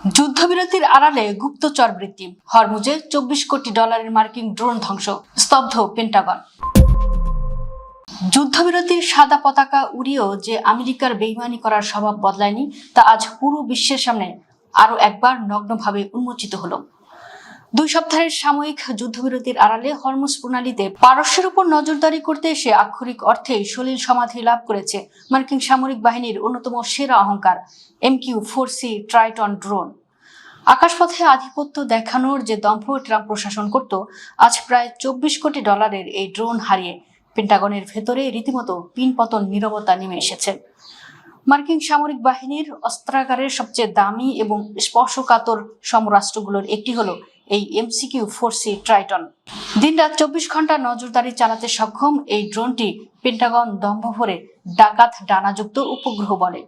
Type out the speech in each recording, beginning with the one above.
যুদ্ধবিরতির আড়ালে গুপ্তচর বৃত্তি, হরমুজে $24 কোটি মার্কিন ড্রোন ধ্বংস, স্তব্ধ পেন্টাগন। যুদ্ধবিরতির সাদা পতাকা উড়িয়েও যে আমেরিকার বেইমানি করার স্বভাব বদলায়নি তা আজ পুরো বিশ্বের সামনে আরো একবার নগ্নভাবে উন্মোচিত হলো। 2 সপ্তাহের সাময়িক যুদ্ধবিরতির আড়ালে হরমুজ প্রণালীতে পারস্যের উপর নজরদারি করতে এসে আক্ষরিক অর্থে সলিল সমাধি লাভ করেছে মার্কিন সামরিক বাহিনীর অন্যতম সেরা অহংকার MQ-4C ট্রাইটন ড্রোন। আকাশপথে আধিপত্য দেখানোর যে দম্ভ ট্রাম্প প্রশাসন করত, আজ প্রায় $24 কোটি এই ড্রোন হারিয়ে পেন্টাগনের ভেতরে রীতিমতো পিনপতন নীরবতা নেমে এসেছে। মার্কিন সামরিক বাহিনীর অস্ত্রাগারের সবচেয়ে দামি এবং স্পর্শকাতর সমরাষ্ট্রগুলোর একটি হলো এই MQ-4C ট্রাইটন। দিনরাত 24 ঘন্টা নজরদারি চালাতে সক্ষম এই ড্রোনটি পেন্টাগন দম্ভ ভরে ডাকাত ডানাযুক্ত উপগ্রহ বলে।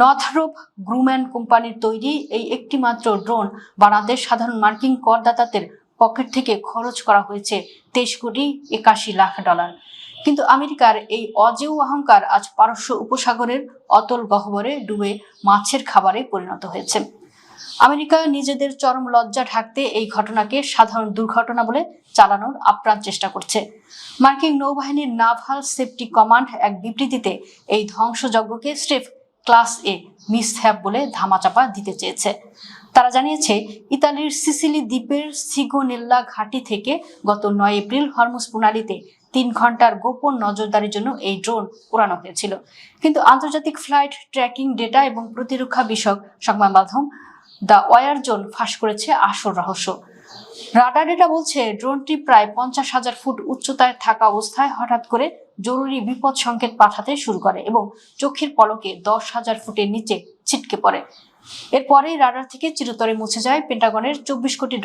নর্থরোপ গ্রুম্যান কোম্পানির তৈরি এই একটি মাত্র ড্রোন বানাতে সাধারণ মার্কিন করদাতাদের পকেট থেকে খরচ করা হয়েছে $23.81 কোটি। কিন্তু আমেরিকার এই অজেয় অহংকার আজ পারস্য উপসাগরের অতল গহ্বরে ডুবে মাছের খাবারে পরিণত হয়েছে। আমেরিকা নিজেদের চরম লজ্জা ঢাকতে এই ঘটনাকে সাধারণ দুর্ঘটনা বলে চালানোর আপ্রাণ চেষ্টা করছে। মার্কিন নৌবাহিনীর নাভাল সেফটি কমান্ড এক বিবৃতিতে এই ধ্বংসযজ্ঞকে স্রেফ ক্লাস এ মিসহ্যাপ বলে ধামাচাপা দিতে চেয়েছে। তারা জানিয়েছে, ইতালির সিসিলি দ্বীপের সিগোনেল্লা ঘাঁটি থেকে গত 9 এপ্রিল হরমুজ প্রণালীতে 3 ঘন্টার গোপন নজরদারির জন্য এই ড্রোন উড়ানো হয়েছিল। কিন্তু আন্তর্জাতিক ফ্লাইট ট্র্যাকিং ডেটা এবং প্রতিরক্ষা বিষয়ক সংবাদ মাধ্যম দ্য ওয়ার জোন ফাঁস করেছে আসল রহস্য। রাডার ডেটা বলছে, ড্রোনটি প্রায় 50,000 ফুট উচ্চতায় থাকা অবস্থায় হঠাৎ করে জরুরি বিপদ সংকেত পাঠাতে শুরু করে এবং চোখের পলকে 10,000 ফুটের নিচে ছিটকে পড়ে। এরপরেই রাডার থেকে চিরতরে মুছে যায় পেন্টাগনের $24 কোটি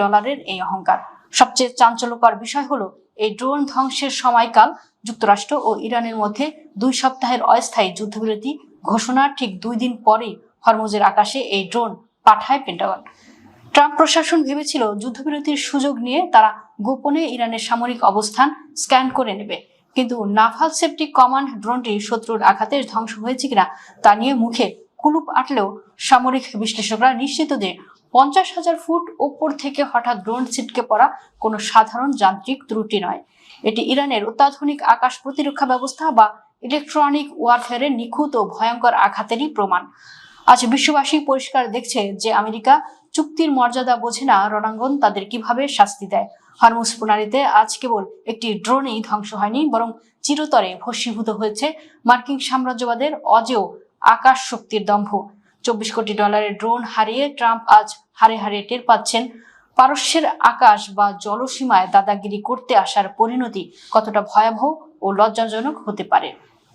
এই অহংকার। সবচেয়ে চাঞ্চল্যকর বিষয় হলো, এই ড্রোন ধ্বংসের সময়কাল যুক্তরাষ্ট্র ও ইরানের মধ্যে 2 সপ্তাহের অস্থায়ী যুদ্ধবিরতি ঘোষণার ঠিক 2 দিন পরেই হরমুজের আকাশে এই ড্রোন পাঠায় পেন্টাগন। ট্রাম্প প্রশাসন ভেবেছিল যুদ্ধবিরতির সুযোগ নিয়ে তারা গোপনে ইরানের সামরিক অবস্থান স্ক্যান করে নেবে, কিন্তু নাভাল সেফটি কমান্ড ড্রোনটি শত্রুর আঘাতে ধ্বংস হয়েছে কিনা তা নিয়ে মুখে কুলুপ আটলেও সামরিক বিশ্লেষকরা নিশ্চিত যে 50,000 ফুট ওপর থেকে হঠাৎ ড্রোন ছিটকে পড়া কোনো সাধারণ যান্ত্রিক ত্রুটি নয়। এটি ইরানের অত্যাধুনিক আকাশ প্রতিরক্ষা ব্যবস্থা বা ইলেকট্রনিক ওয়ারফেয়ারের নিখুঁত ও ভয়ঙ্কর আঘাতেরই প্রমাণ। আজ বিশ্ববাসী পরিষ্কার দেখছে যে আমেরিকা চুক্তির মর্যাদা বোঝে না, রণাঙ্গন তাদের কিভাবে শাস্তি দেয়। হরমুজ প্রণালীতে আজ কেবল একটি ড্রোনই ধ্বংস হয়নি, বরং চিরতরে ভস্মীভূত হয়েছে মার্কিন সাম্রাজ্যবাদের অজেয় আকাশ শক্তির দম্ভ। $24 কোটি ড্রোন হারিয়ে ট্রাম্প আজ হারে হারে টের পাচ্ছেন পারস্যের আকাশ বা জলসীমায় দাদাগিরি করতে আসার পরিণতি কতটা ভয়াবহ ও লজ্জাজনক হতে পারে।